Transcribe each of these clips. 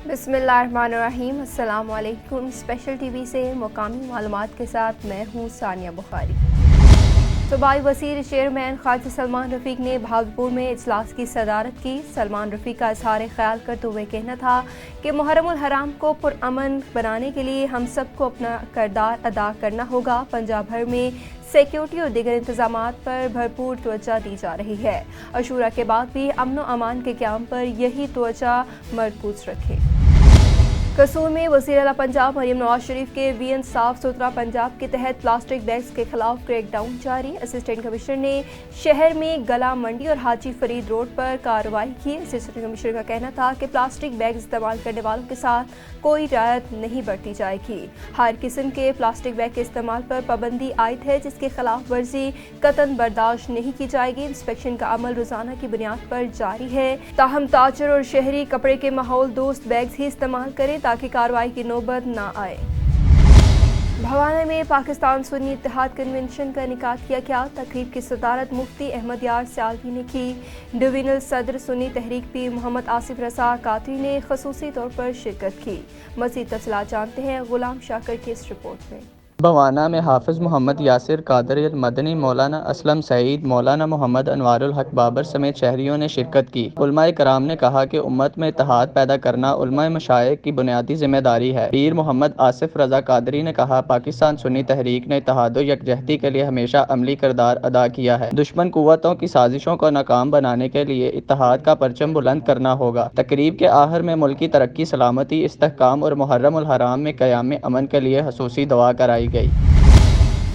बिस्मिल्लाहिर्रहमानिर्रहीम। अस्सलाम वालेकुम। स्पेशल टीवी से मुकामी मालूमात के साथ मैं हूँ सानिया बुखारी। सूबाई वज़ीर चेयरमैन ख्वाजा सलमान रफ़ीक ने भावलपुर में इजलास की सदारत की। सलमान रफ़ीक का इज़हार ख्याल करते हुए कहना था कि मुहर्रमुल हराम को पुरअमन बनाने के लिए हम सबको अपना किरदार अदा करना होगा। पंजाब भर में सिक्योरिटी और दीगर इंतजामात पर भरपूर तवज्जो दी जा रही है। अशूरा के बाद भी अमन व अमान के क़याम पर यही तवज्जो मरकूज रखे। कसूर में वज़ीर आला पंजाब मरियम नवाज शरीफ के वीएन साफ सुथरा पंजाब के तहत प्लास्टिक बैग्स के खिलाफ क्रैकडाउन जारी। असिस्टेंट कमिश्नर ने शहर में गला मंडी और हाजी फरीद रोड पर कार्रवाई की। असिस्टेंट कमिश्नर का कहना था कि प्लास्टिक बैग इस्तेमाल करने वालों के साथ कोई रियायत नहीं बरती जाएगी। हर किस्म के प्लास्टिक बैग के इस्तेमाल पर पाबंदी आयद है, जिसकी खिलाफ वर्जी कतन बर्दाश्त नहीं की जाएगी। इंस्पेक्शन का अमल रोजाना की बुनियाद पर जारी है। ताहम ताजर और शहरी कपड़े के माहौल दोस्त बैग्स ही इस्तेमाल करें ताकि कार्रवाई की नौबत ना आए। भवाना में पाकिस्तान सुन्नी इत्तेहाद कन्वेंशन का इनेकाद किया गया। तकरीब की सदारत मुफ्ती अहमद यार सियालवी ने की। डिवीजनल सदर सुन्नी तहरीक पीर मोहम्मद आसिफ रजा कादरी ने खसूसी तौर पर शिरकत की। मज़ीद तफसीलात जानते हैं गुलाम शाकर की इस रिपोर्ट में। भवाना में हाफिज मोहम्मद यासिर कादरी अल मदनी, मौलाना असलम सईद, मौलाना मोहम्मद अनवारुल हक बाबर समेत शहरियों ने शिरकत की। उलमाए कराम ने कहा कि उम्मत में इत्तेहाद पैदा करना उलमाए मशाइख की बुनियादी जिम्मेदारी है। पीर मोहम्मद आसिफ रजा कादरी ने कहा, पाकिस्तान सुन्नी तहरीक ने इत्तेहाद व यकजहती के लिए हमेशा अमली किरदार अदा किया है। दुश्मन कुव्वतों की साजिशों को नाकाम बनाने के लिए इत्तेहाद का परचम बुलंद करना होगा। तकरीब के आखिर में मुल्की तरक्की, सलामती, इस्तेहकाम और मुहर्रमुल हराम में क़याम अमन के लिए खसूसी दुआ कराई गई।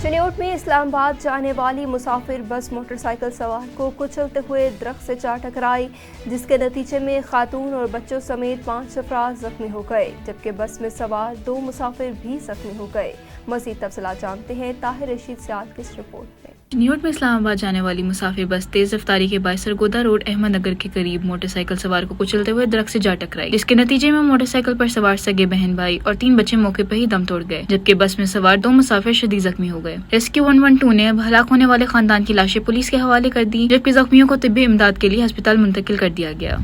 चिन्योट में इस्लामाबाद जाने वाली मुसाफिर बस मोटरसाइकिल सवार को कुचलते हुए दरख्त से जा टकराई, जिसके नतीजे में खातून और बच्चों समेत 5 अफराद जख्मी हो गए, जबकि बस में सवार 2 मुसाफिर भी जख्मी हो गए। मज़ीद तफसीलात जानते हैं ताहिर रशीद सियाल की इस रिपोर्ट में। चिन्योट में इस्लामाबाद जाने वाली मुसाफिर बस तेज रफ्तारी के बाइस सरगोदा रोड अहमदनगर के करीब मोटरसाइकिल सवार को कुचलते हुए दरख्त से जा टकराई, जिसके नतीजे में मोटरसाइकिल पर सवार सगे बहन भाई और 3 बच्चे मौके पर ही दम तोड़ गए, जबकि बस में सवार 2 मुसाफिर शदीद जख्मी हो गए। रेस्क्यू 112 ने हलाक होने वाले खानदान की लाशें पुलिस के हवाले कर दी, जबकि जख्मियों को तिब्बी इमदाद के लिए अस्पताल मुंतकिल कर दिया गया।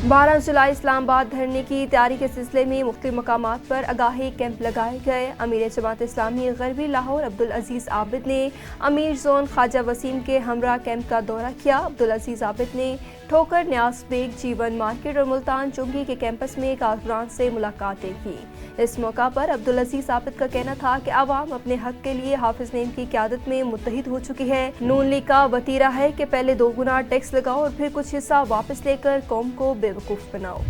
12 जुलाई इस्लामाबाद धरने की तैयारी के सिलसिले में मुख्तलिफ मकामात पर आगाही कैंप लगाए गए। अमीर जमात इस्लामी गरबी लाहौर अब्दुल अजीज आबिद ने अमीर जोन ख्वाजा वसीम के हमरा कैंप का दौरा किया। अब्दुल अजीज आबिद ने ठोकर न्यास बेग, जीवन मार्केट और मुल्तान चुंगी के कैंपस में कारकुनान से मुलाकातें की। इस मौका पर अब्दुल अजीज आबिद का कहना था कि आवाम अपने हक के लिए हाफिज नईम की क़यादत में मुत्तहिद हो चुकी है। नून लीग का वतीरा है कि पहले 2 गुना टैक्स लगाओ और फिर कुछ हिस्सा वापस लेकर कौम को बेवकूफ़ बनाओ।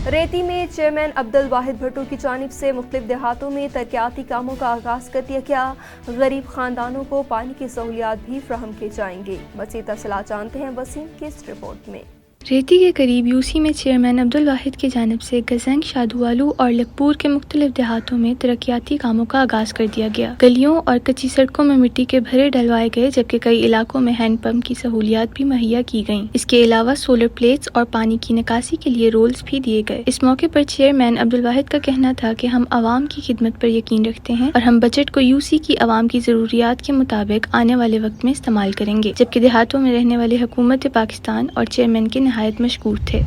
रेती में चेयरमैन अब्दुल वाहिद भट्टो की जानिब से मुख्तलिफ देहातों में तरक्याती कामों का आगाज कर दिया गया। गरीब खानदानों को पानी की सहूलियात भी फ्राहम की जाएंगी। मज़ीद तफसीलात जानते हैं वसीम की इस रिपोर्ट में। रेती के करीब यूसी में चेयरमैन अब्दुल वाहिद की जानिब से गजंग, शादुआलू और लकपुर के मुख्तलिफ देहातों में तरक्याती कामों का आगाज कर दिया गया। गलियों और कच्ची सड़कों में मिट्टी के भरे डलवाए गए, जबकि कई इलाकों में हैंड पंप की सहूलियात भी मुहैया की गयी। इसके अलावा सोलर प्लेट्स और पानी की निकासी के लिए रोल्स भी दिए गए। इस मौके पर चेयरमैन अब्दुल वाहिद का कहना था कि हम आवाम की खिदमत पर यकीन रखते हैं और हम बजट को यूसी की आवाम की जरूरियात के मुताबिक आने वाले वक्त में इस्तेमाल करेंगे, जबकि देहातों में रहने वाले हुकूमत पाकिस्तान और चेयरमैन के नहायत मशकूर थे।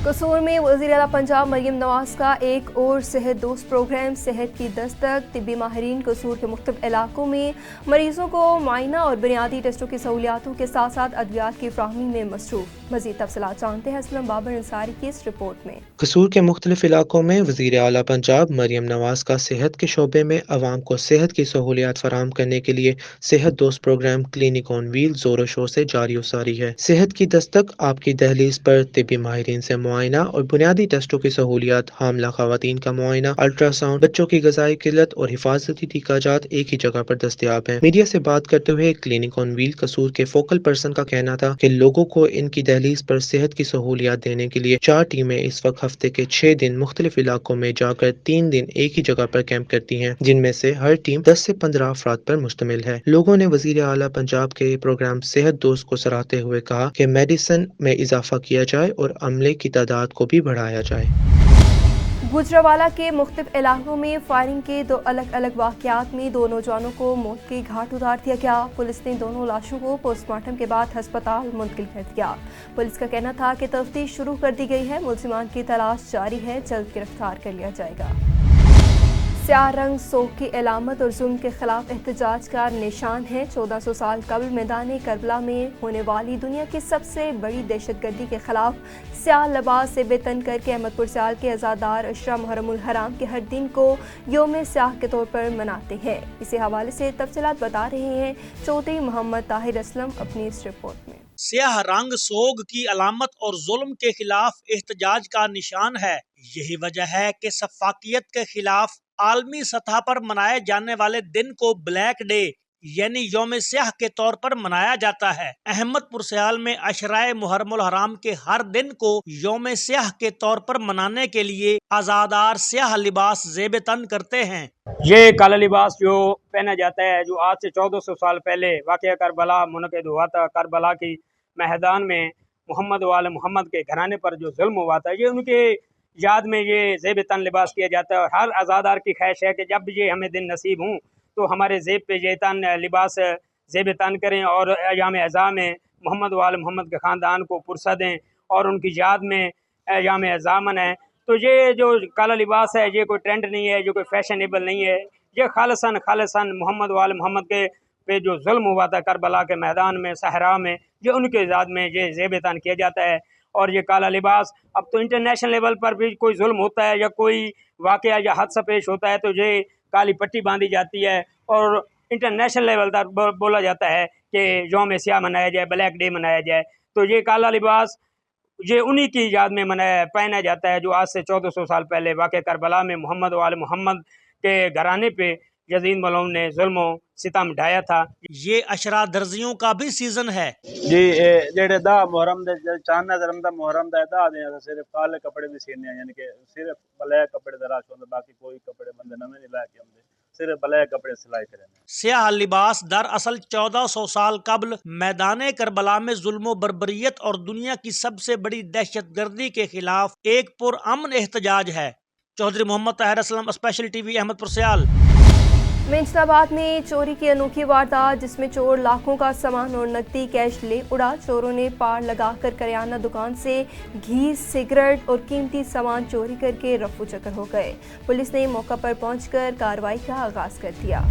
कसूर में वज़ीर आला पंजाब मरियम नवाज का एक और सेहत दोस्त प्रोग्राम सेहत की दस्तक। तिब्बी माहिरीन कसूर के मुख्तलिफ इलाकों में मरीजों को मुआयना और बुनियादी टेस्टों की सहूलियातों के साथ साथ अद्वियात की फ्राहमी में मसरूफ। मज़ीद तफसीलात जानते हैं असलम बाबर अंसारी की इस रिपोर्ट में। कसूर के मुख्तलिफ इलाकों में वज़ीर आला पंजाब मरियम नवाज का सेहत के शोबे में अवाम को सेहत की सहूलियात फराहम करने के लिए सेहत दोस्त प्रोग्राम क्लिनिक ऑन व्हील जोरों शोर से जारी व सारी है। सेहत की दस्तक आपकी दहलीज पर तिब्बी माहिरीन से मुआयना और बुनियादी टेस्टों की सहूलियात, हामला खवातीन का मुआयना, अल्ट्रासाउंड, बच्चों की ग़िज़ाई किल्लत और हिफाजती टीकाजात एक ही जगह पर दस्तयाब हैं। मीडिया से बात करते हुए क्लिनिक ऑन व्हील कसूर के फोकल पर्सन का कहना था कि लोगों को इनकी दहलीज पर सेहत की सहूलियात देने के लिए 4 टीमें इस वक्त हफ्ते के 6 दिन मुख्तलिफ इलाकों में जाकर 3 दिन एक ही जगह पर कैंप करती हैं, जिनमें से हर टीम 10 से 15 अफराद पर मुश्तमिल है। लोगों ने वज़ीर आला पंजाब के प्रोग्राम सेहत दोस्त को सराहते हुए कहा कि मेडिसिन में इजाफा किया जाए और अमले की तादाद को भी बढ़ाया जाए। गुजरावाला के मुख्तलिफ इलाकों में फायरिंग के दो अलग अलग वाक़यात में दो नौजवानों को मौत के घाट उतार दिया गया। पुलिस ने दोनों लाशों को पोस्टमार्टम के बाद हस्पताल मुंतकिल कर दिया। पुलिस का कहना था कि तफ्तीश शुरू कर दी गई है, मुलजिमान की तलाश जारी है, जल्द गिरफ्तार कर लिया जाएगा। स्याह रंग सोग की अलामत और जुल्म के खिलाफ एहतजाज का निशान है। 1400 साल कबल मैदान करबला में होने वाली दुनिया की सबसे बड़ी दहशतगर्दी के खिलाफ स्याह लिबास से बेतन करके अहमदपुर सियाल के आज़ादार अशरा मुहर्रमुल हराम के हर दिन को योम स्याह के तौर पर मनाते हैं। इसी हवाले से तफसीलात बता रहे हैं चौधरी मोहम्मद ताहिर असलम अपनी इस रिपोर्ट में। स्याह रंग सोग की अलामत और जुल्म के खिलाफ एहतजाज का निशान है। यही वजह है कि सफाकियत के खिलाफ आलमी सतह पर मनाए जाने वाले दिन को ब्लैक डे यानी यौम स्याह के तौर पर मनाया जाता है। अहमदपुर सियाल में अशराए मुहर्रमुल हराम के हर दिन को यौम स्याह के तौर पर मनाने के लिए आज़ादार स्याह लिबास ज़ेब तन करते हैं। ये काला लिबास जो पहना जाता है, जो आज से 1400 साल पहले वाक़या करबला मुनक़िद हुआ था। करबला की मैदान में मोहम्मद वाले मोहम्मद के घराने पर जो जुल्म हुआ था, ये उनके याद में ये ज़ेब तन लिबास किया जाता है। और हर आज़ादार की ख्वाहिश है कि जब ये हमें दिन नसीब हूँ तो हमारे ज़ेब पे ये तन लिबास ज़ेब तन करें और अयाम अज़ा में मोहम्मद वाले मोहम्मद के ख़ानदान को पुरसा दें और उनकी याद में अयाम अज़ा मनाएं। तो ये जो काला लिबास है, ये कोई ट्रेंड नहीं है, जो कोई फैशनेबल नहीं है। ये खालिसन मोहम्मद वाले मोहम्मद के पे जो जुल्म हुआ था करबला के मैदान में, सहरा में, ये उनके याद में ये ज़ेब तन किया जाता है। और ये काला लिबास अब तो इंटरनेशनल लेवल पर भी कोई जुल्म होता है या कोई वाक़या या हादसा पेश होता है तो ये काली पट्टी बांधी जाती है और इंटरनेशनल लेवल पर बोला जाता है कि यौम स्याह मनाया जाए, ब्लैक डे मनाया जाए। तो ये काला लिबास ये उन्हीं की याद में पहना जाता है जो आज से 1400 साल पहले वाक़या करबला में मोहम्मद वाले मोहम्मद के घराने पे यजीद मलऊन ने जुल्म सितम ढाया था। ये अशरा दर्जियों का भी सीजन है जी। जेड़े दा मुहर्रम दे चांद धर्म दा मुहर्रम दा दा दे सिर्फ काले कपड़े भी सीने, यानी कि सिर्फ ब्लैक कपड़े दा राश होंदा, बाकी कोई कपड़े बंदे नवे नहीं लाके आंदे, सिर्फ ब्लैक कपड़े सिलाई करे। स्याह लिबास दरअसल 1400 साल कबल मैदान करबला में जुल्म बर्बरियत और दुनिया की सबसे बड़ी दहशतगर्दी के खिलाफ एक पुरअमन एहतजाज है। चौधरी मोहम्मद ताहिर असलम, स्पेशल टीवी, अहमदपुर सियाल। मेंशनाबाद में चोरी की अनोखी वारदात, जिसमें चोर लाखों का सामान और नकदी कैश ले उड़ा। चोरों ने पार लगाकर करियाना दुकान से घी, सिगरेट और कीमती सामान चोरी करके रफू चक्कर हो गए। पुलिस ने मौका पर पहुंचकर कार्रवाई का आगाज कर दिया।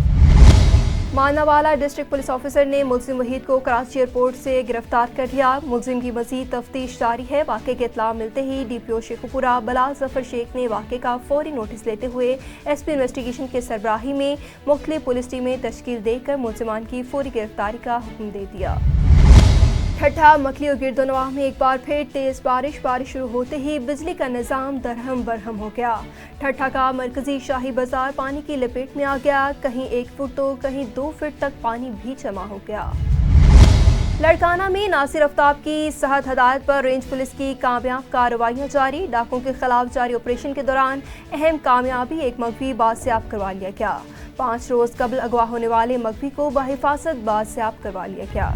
मानावाला डिस्ट्रिक्ट पुलिस ऑफिसर ने मुलजिम वहीद को कराची एयरपोर्ट से गिरफ्तार कर लिया। मुलजिम की मजीद तफ्तीश जारी है। वाक़े की इत्तला मिलते ही DPO शेखुपुरा बलाल जफर शेख ने वाक़े का फौरी नोटिस लेते हुए SP इन्वेस्टिगेशन के सरबराही में मुख्तलिफ पुलिस टीमें तश्कील देकर मुलजिमान की फौरी गिरफ्तारी का हुक्म दे दिया। ठट्ठा, मखली और गिरदोनवाह में एक बार फिर तेज बारिश शुरू होते ही बिजली का निज़ाम दरहम बरहम हो गया। ठट्ठा का मरकजी शाही बाजार पानी की लपेट में आ गया। कहीं 1 फुट तो कहीं 2 फुट तक पानी भी जमा हो गया। लड़काना में नासिर आफ्ताब की सहत हदायत पर रेंज पुलिस की कामयाब कार्रवाइयां जारी। डाकुओं के खिलाफ जारी ऑपरेशन के दौरान अहम कामयाबी, एक मगवी बादशाब करवा लिया गया। 5 रोज कबल अगवा होने वाले मगवी को बहिफाजत बादशाब करवा लिया गया।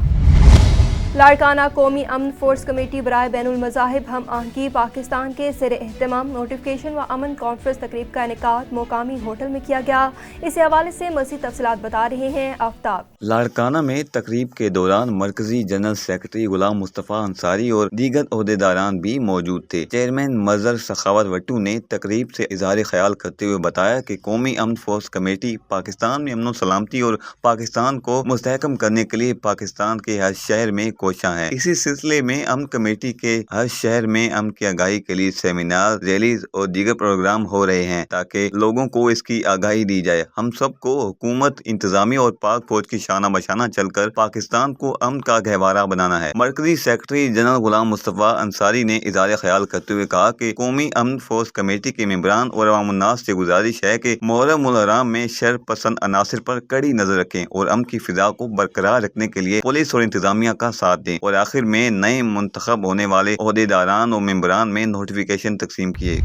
लाड़काना कौमी अमन फोर्स कमेटी बराए बैनुल मज़ाहिब हम आहंगी पाकिस्तान के ज़ेर एहतमाम नोटिफिकेशन व अमन कॉन्फ्रेंस तकरीब का इनेकाद मुकामी होटल में किया गया। इस हवाले से मज़ीद तफसीलात बता रहे हैं आफ्ताब। लाड़काना में तकरीब के दौरान मरकजी जनरल सेक्रेटरी गुलाम मुस्तफ़ा अंसारी और दीगर ओहदेदारान भी मौजूद थे। चेयरमैन मजर सखावत वट्टू ने तकरीब से इज़हार ख्याल करते हुए बताया कि कौमी अमन फोर्स कमेटी पाकिस्तान में अमन सलामती और पाकिस्तान को मुस्तहकम करने के लिए पाकिस्तान के हर शहर में कोशिशां हैं। इसी सिलसिले में अमन कमेटी के हर शहर में अमन की आगाही के लिए सेमिनार, रैलीज और दीगर प्रोग्राम हो रहे हैं ताकि लोगों को इसकी आगाही दी जाए। हम सबको हुकूमत, इंतजामिया और पाक फौज की शाना बशाना चलकर पाकिस्तान को अमन का गहवारा बनाना है। मरकजी सेक्रेटरी जनरल गुलाम मुस्तफ़ा अंसारी ने इज़हार ख्याल करते हुए कहा कि कौमी अमन फोर्स कमेटी के मेंबरान और अवामुन्नास से गुजारिश है कि मुहर्रमुल हराम में शर पसंद अनासिर पर कड़ी नजर रखें और अमन की फिजा को बरकरार रखने के लिए पुलिस और इंतजामिया का साथ दें और आखिर में नए मुंतखब होने वाले ओहदेदारान और मेंबरान में नोटिफिकेशन तकसीम किए।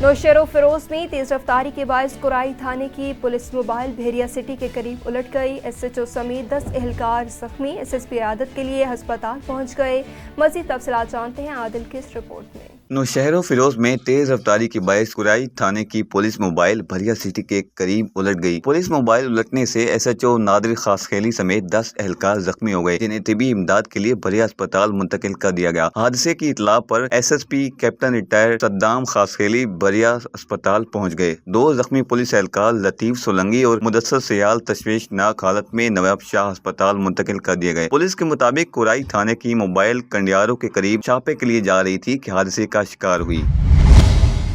नौशेरो फिरोज में तेज रफ्तारी के बायस कुराई थाने की पुलिस मोबाइल भेरिया सिटी के करीब उलट गई। SHO समेत 10 एहलकार जख्मी। SSP आदत के लिए अस्पताल पहुंच गए। मजीद तफसीलात जानते हैं आदिल की इस रिपोर्ट में। नौशहर फिरोज में तेज रफ्तारी के बायस कुराई थाने की पुलिस मोबाइल भरिया सिटी के करीब उलट गई। पुलिस मोबाइल उलटने से SHO नादिर खासखेली समेत 10 एहलकार जख्मी हो गए, जिन्हें तिबी इमदाद के लिए भरिया अस्पताल मुंतकिल कर दिया गया। हादसे की इतला पर SSP कैप्टन रिटायर सद्दाम खासखेली भरिया अस्पताल पहुंच गए। 2 जख्मी पुलिस एहलकार लतीफ सोलंगी और मुदस्सर सियाल तशवीशनाक हालत में नवाब शाह अस्पताल मुंतकिल कर दिए गए। पुलिस के मुताबिक कुराई थाने की मोबाइल कंडियारों के करीब छापे के लिए जा रही थी कि हादसे का शिकार हुई।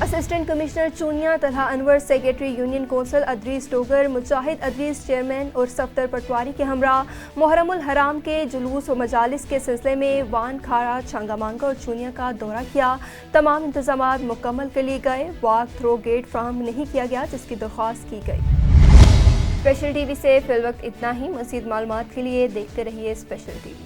Assistant commissioner Chunian Talha Anwar, secretary union council Idrees Togar, Mujahid Idrees chairman और सफ्तर पटवारी के हमरा मुहर्रमुल हराम के जुलूस व मजालिस के सिलसिले में वान खारा, छंगामांगा और चूनिया का दौरा किया। तमाम इंतजामात मुकम्मल कर लिए गए। वॉक थ्रो गेट फ्राहम नहीं किया गया, जिसकी दरख्वास्त की गई। स्पेशल टीवी से फिल वक्त इतना ही। मज़ीद मालूमात के लिए देखते रहिए स्पेशल टीवी।